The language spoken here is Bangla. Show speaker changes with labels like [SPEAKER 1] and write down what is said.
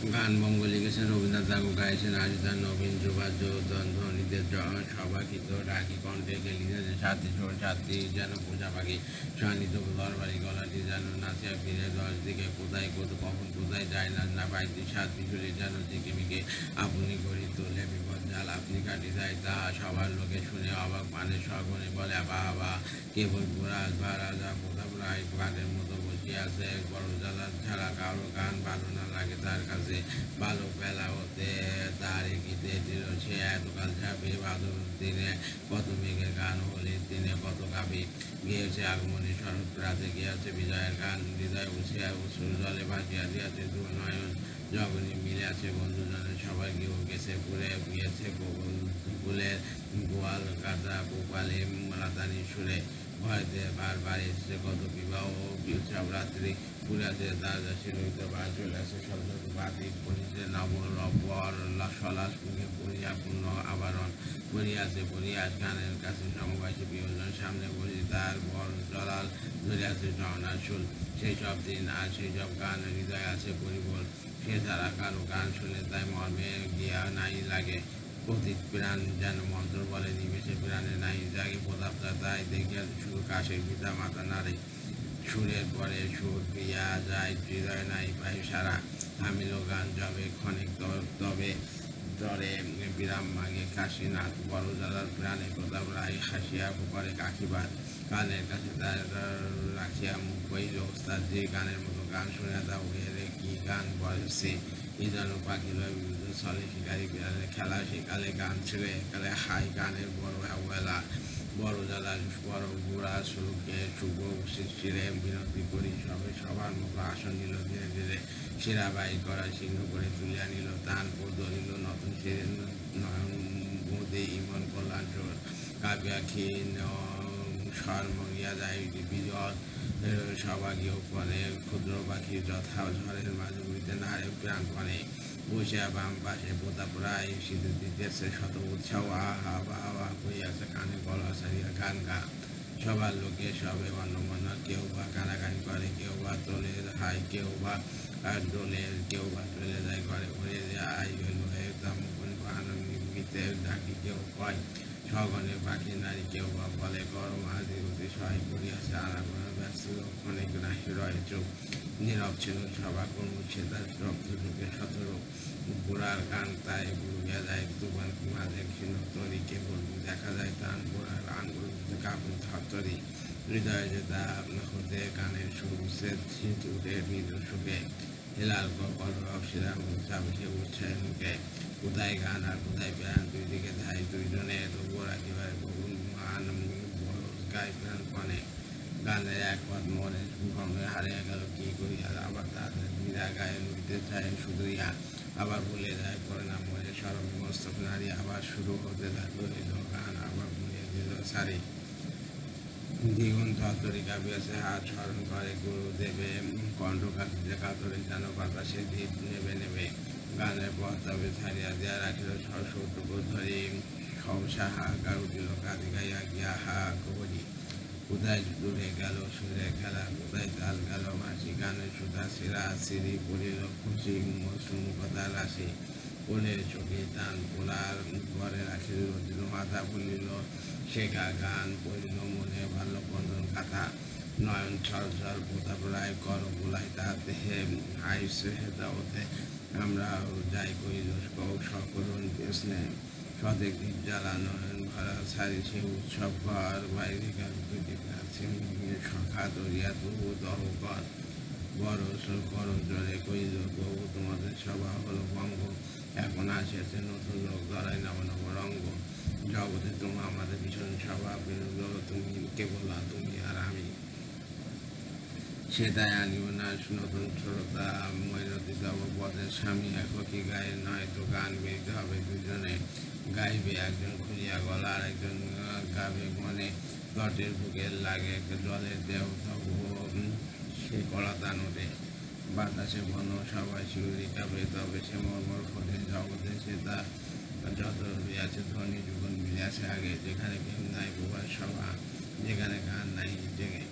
[SPEAKER 1] গান বঙ্গ লিখেছেন রবীন্দ্রনাথ ঠাকুর, গাইছেন রাজস্থান নবীন যুবাধ্য ধ্বনিদের সভাকৃত ডাকি কণ্ঠে গেলিতেছে ছাত্রী ছোট ছাত্রী যেন পূজা পাখি সান্নিধ্য দরবারি গলাটি যেন নাচিয়া ফিরে 10 দিকে কোথায় কখন কোথায় যায় না পাইতি ছাত্রী চলে যেন ঝিকিমিকে আপনি গড়ি তোলে বিপদ জাল আপনি কাটি যায় তাহা সবার লোকে শুনে অবাক মানে সগনে বলে বাবা কেবল পুরাজ বা রাজা প্রতাপ রায় গানের মতো বসিয়াছে বড় জ্বালা ছাড়া কারো গান ভালো না লাগে তার কাছে ভালো বেলা হতে তার গীতে দিল সে এতকাল ঝাঁপে ভাদর দিনে কত মেঘের গান হোলির দিনে কত কাবি গিয়েছে আগমনী শরৎ রাতে গিয়েছে বিজয়ের গান হৃদয় উঠিয়া অশ্রু জলে ভাসিয়া দিয়াছে দু নয়ন জগনী মিলিয়াছে বন্ধুজনের সবাই গিয়েও গেছে পুরে গিয়েছে ফুলের গোয়াল গাদা গোপালে রাতানি সুরে ভয়তে বারবার এসেছে কত বিবাহ রাত্রি পুরাতে দ্বাদশী রহিত বা চলে আসে শব্দ বাতিক পরিচে নবর সলাস মুখে পড়িয়া পূর্ণ আবরণ পড়িয়াছে পড়িয়াস গানের কাছে সমবাসী প্রিয়জন সামনে বসে তার বর জলাল ধরিয়াছে ঝর্ণার শুল সেই সব দিন আর সেই সব গান হৃদয় আছে পরিবল সে ছাড়া কারো গান শুনে তাই মর্মে গিয়া নাই লাগে প্রতীক প্রাণ যেন মন্ত্র বলে নিমেষে প্রাণে নাই জাগে প্রতাপতা তাই দেখিয়া সুর কাশের পিতা মাতা নারে সুরের পরে সুর পিয়া যায় হৃদয় নাই পাই সারা থামিল গান যাবে ক্ষণিক তবে জ্বরে বিরাম মাগে কাশীনাথ বড় জ্বালার প্রাণে প্রতাপ রায় হাসিয়া করে কাকিবার গানের কাছে তার রাখিয়া মুখ কইল ওস্তাদ যে গানের মতো গান শুনে দাও এরে কি গান বলছে এই যেন পাখি বিরুদ্ধে চলে শিকারি বিড়ালের খেলা সেকালে গান ছিল একালে হাই গানের বড় অবহেলা বড় জ্বালা বড় গোড়া শুরুকে শুভ শিরে বিনতি করি সবার মতো আসন নিল ধীরে ধীরে সেরা বাই করা সিংহ করে তুলিয়া নিল তান পদ নিল নতুন সে নয়ন বোধে ইমন কল্যাণ কাব্যাক্ষীণ স্বর মরিয়া যায় বিজয় সবাগীয় পরে ক্ষুদ্র পাখি যথা ঝড়ের মাঝে উড়িতে নারে প্রাণপণে বসিয়া বাম পাশে প্রতাপ রায় সিঁদুর দিতেছে শত উৎসাহ আহা বাহা করিয়াছে কানে গলা সারিয়া গান গা সবার লোকে সবে অন্নমন্য কেউ বা কানাকানি করে কেউ বা তোলে হাই কেউ বা ডোলে কেউ বা চলে যায় ঘরে ঘুরে আই হইল আনন্দিতে ডাকি কেউ কয় সগনে পাখি নারী কেউ বা বলে গরম আদি অতি সহায় করিয়াছে আনাগোনা ব্যস্ত অনেক রাশি রয়ে চোখ নীরব ছিল সভা কর্মছে তার রক্ত ঢুকে সতেরো গোড়ার গান তাই বুড়িয়া যায় তুফান মাঝে ক্ষীণ তরি কেবল দেখা যায় টান গোড়ার আঙ্গুল কাপড় থরতরি হৃদয়ে যে তা হতে গানের সুর সে উঠে নিজ সুখে হেলাল কলরব শিরা চাপে উৎসাহের মুখে কোথায় গান আর কোথায় প্রাণ দুই দিকে ধাই দুইজনের উপর একেবারে বহুল মান বড় গায়ে প্রাণপণে গানের এক পথ মনে ভঙ্গে হারিয়ে গেল কি করি আর আবার তাদের মীরা গায়ে লুইতে চায় শুধুইয়া আবার ভুলে যায় পরে না মনে সরব মস্তক নারী আবার শুরু হতে থাকলো নিল গান আবার ভুলিয়ে দিল সারি দ্বিগুণ ধরি কাঁপিয়াছে হাত স্মরণ করে গুরুদেবে কণ্ঠ কাঁপিতে কাতরে যেন বাতাসে দ্বীপ নেবে নেবে গানের পথ তবে ছাড়িয়া দেয়া রাখিল সরস্বটুকু ধরি সবসা হাহাকার উঠিল কাঁদি গাইয়া গিয়া হা করি কোথায় দূরে গেল সুরে খেলা কোথায় চাল গেল মাসি গানের সুধা সিরা সিঁড়ি পড়িল খুশি মৌসুম কথা রাশি কোলের চোখে টান পোলার ঘরে রাখিল রচিল মাথা ভুলিল শেখা গান পড়িল মনে ভালো বন্ধন কাথা নয়ন ছল ছল প্রতাপ রায় কর বোলাই তার দেহে আয়ুষে হেদাওতে আমরা যাই করি সকরণ কৃষ্ণে সদেক দ্বীপ জ্বালা নয়ন ভরা সারি সে উৎসব ঘর বাইরে সখা দরিয়া তবু দহ কর বড় করো জলে কইল তবু তোমাদের সভা হলো ভঙ্গ এখন আসিয়াছে নতুন লোক ধরায় নব নব রঙ্গ জগতে তোমার আমাদের ভীষণ সভা বেরোল তুমি কেবল তুমি আর আমি সেটাই আনিব না নতুন শ্রোতা মৈনতি তব পদের স্বামী একই গায়ে নয় তো গান বেরিতে হবে দুজনে গাইবে একজন খুঁজিয়া গলা আর একজন গাবে মনে তটের বুকে লাগে জলের দেহ তবু সে কলাতান ওঠে বাতাসে বন সবাই শিউরি কাবে তবে সে মর্মর ফোটে জগতে সে তা যত আছে ধ্বনি যুগন মিলে আছে আগে যেখানে প্রেম নাই প্রভাস সভা যেখানে গান নাই জেগে